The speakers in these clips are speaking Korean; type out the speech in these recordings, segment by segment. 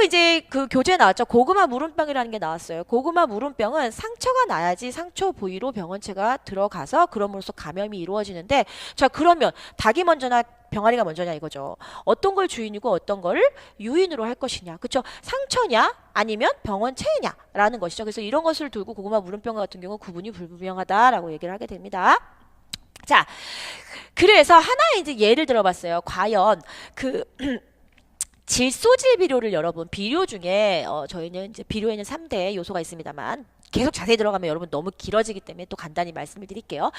이제 그 교재에 나왔죠. 고구마 물음병이라는 게 나왔어요. 고구마 물음병은 상처가 나야지 상처 부위로 병원체가 들어가서 그럼으로써 감염이 이루어지는데, 자 그러면 닭이 먼저나 병아리가 먼저냐 이거죠. 어떤 걸 주인이고 어떤 걸 유인으로 할 것이냐. 그쵸? 상처냐 아니면 병원체냐 라는 것이죠. 그래서 이런 것을 두고 고구마 물음병 같은 경우 구분이 불분명하다라고 얘기를 하게 됩니다. 자, 그래서 하나의 이제 예를 들어봤어요. 과연 그 질소질 비료를 여러분, 비료 중에 저희는 이제 비료에는 3대 요소가 있습니다만 계속 자세히 들어가면 여러분 너무 길어지기 때문에 또 간단히 말씀을 드릴게요.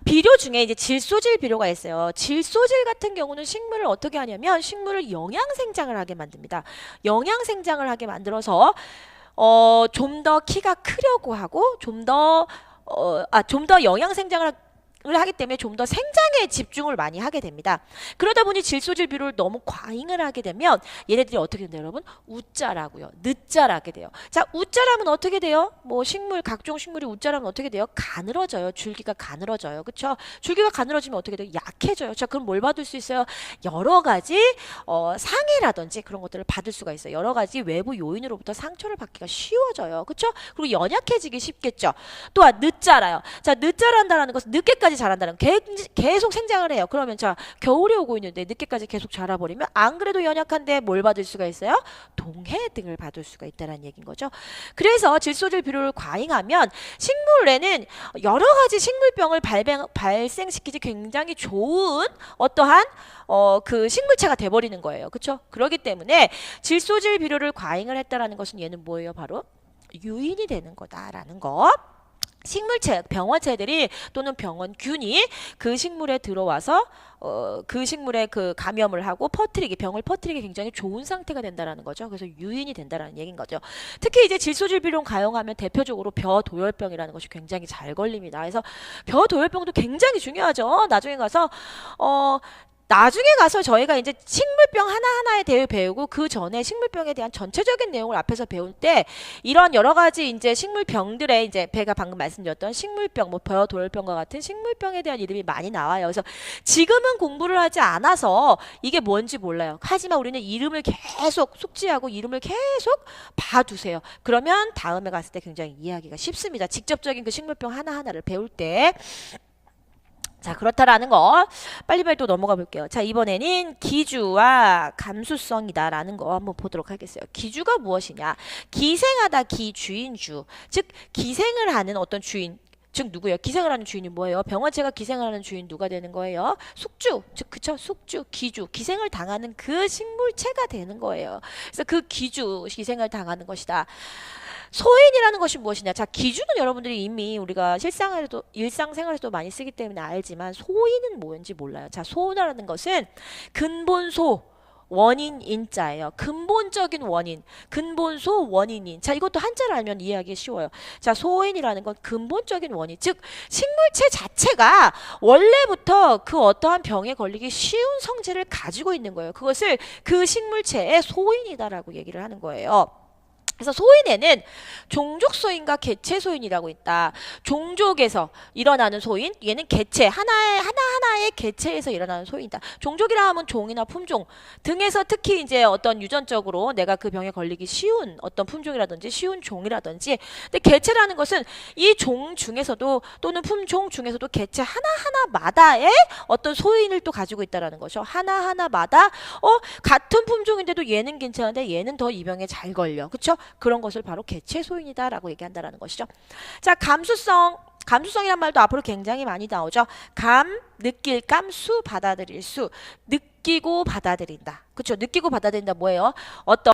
비료 중에 이제 질소질 비료가 있어요. 질소질 같은 경우는 식물을 어떻게 하냐면 식물을 영양생장을 하게 만듭니다. 영양생장을 하게 만들어서 좀 더 키가 크려고 하고 좀 더 영양생장을 하기 때문에 좀 더 생장에 집중을 많이 하게 됩니다. 그러다 보니 질소질 비료를 너무 과잉을 하게 되면 얘네들이 어떻게 된다 여러분? 웃자라고요. 늦자라게 돼요. 자, 웃자라면 어떻게 돼요? 뭐 각종 식물이 웃자라면 어떻게 돼요? 가늘어져요. 줄기가 가늘어져요. 그쵸? 줄기가 가늘어지면 어떻게 돼요? 약해져요. 자, 그럼 뭘 받을 수 있어요? 여러 가지 상해라든지 그런 것들을 받을 수가 있어요. 여러 가지 외부 요인으로부터 상처를 받기가 쉬워져요. 그쵸? 그리고 연약해지기 쉽겠죠. 또한 늦자라요. 자, 늦자란다라는 것은 늦게까지 자란다는 계속 생장을 해요. 그러면 자, 겨울이 오고 있는데 늦게까지 계속 자라버리면 안 그래도 연약한데 뭘 받을 수가 있어요? 동해 등을 받을 수가 있다는 얘기인 거죠. 그래서 질소질 비료를 과잉하면 식물에는 여러 가지 식물병을 발생시키지 굉장히 좋은 어떠한 그 식물체가 돼버리는 거예요. 그렇죠? 그렇기 때문에 질소질 비료를 과잉을 했다라는 것은 얘는 뭐예요? 바로 유인이 되는 거다라는 거. 식물체, 병원체들이 또는 병원균이 그 식물에 들어와서 그 식물에 그 감염을 하고 병을 퍼뜨리기 굉장히 좋은 상태가 된다라는 거죠. 그래서 유인이 된다라는 얘기인 거죠. 특히 이제 질소질 비료 가용하면 대표적으로 벼도열병이라는 것이 굉장히 잘 걸립니다. 그래서 벼도열병도 굉장히 중요하죠. 나중에 가서 저희가 이제 식물병 하나하나에 대해 배우고 그 전에 식물병에 대한 전체적인 내용을 앞에서 배울 때 이런 여러 가지 이제 식물병들의 이제 제가 방금 말씀드렸던 식물병, 뭐 벼도열병과 같은 식물병에 대한 이름이 많이 나와요. 그래서 지금은 공부를 하지 않아서 이게 뭔지 몰라요. 하지만 우리는 이름을 계속 숙지하고 이름을 계속 봐두세요. 그러면 다음에 갔을 때 굉장히 이해하기가 쉽습니다. 직접적인 그 식물병 하나하나를 배울 때. 자, 그렇다라는 거 빨리빨리 또 넘어가 볼게요. 자, 이번에는 기주와 감수성이다라는 거 한번 보도록 하겠어요. 기주가 무엇이냐? 기생하다 기주인주. 즉 기생을 하는 어떤 주인, 즉 누구예요? 기생을 하는 주인이 뭐예요? 병원체가 기생을 하는 주인 누가 되는 거예요? 숙주. 즉 그쵸? 숙주, 기주. 기생을 당하는 그 식물체가 되는 거예요. 그래서 그 기생을 당하는 것이다. 소인이라는 것이 무엇이냐? 자, 기주는 여러분들이 이미 우리가 일상생활에도 많이 쓰기 때문에 알지만 소인은 뭔지 몰라요. 자, 소라는 것은 근본소, 원인인자예요. 근본적인 원인, 근본소, 원인인. 자, 이것도 한자를 알면 이해하기 쉬워요. 자, 소인이라는 건 근본적인 원인, 즉 식물체 자체가 원래부터 그 어떠한 병에 걸리기 쉬운 성질을 가지고 있는 거예요. 그것을 그 식물체의 소인이다라고 얘기를 하는 거예요. 그래서 소인에는 종족소인과 개체소인이라고 있다. 종족에서 일어나는 소인, 얘는 개체, 하나하나의 개체에서 일어나는 소인이다. 종족이라 하면 종이나 품종 등에서 특히 이제 어떤 유전적으로 내가 그 병에 걸리기 쉬운 어떤 품종이라든지 쉬운 종이라든지, 근데 개체라는 것은 이 종 중에서도 또는 품종 중에서도 개체 하나하나마다의 어떤 소인을 또 가지고 있다라는 거죠. 하나하나마다 같은 품종인데도 얘는 괜찮은데 얘는 더 이 병에 잘 걸려. 그쵸? 그런 것을 바로 개체소인이다라고 얘기한다라는 것이죠. 자, 감수성이란 말도 앞으로 굉장히 많이 나오죠. 느낄 수, 받아들일 수. 느끼고 받아들인다. 그쵸? 느끼고 받아들인다 뭐예요? 어떤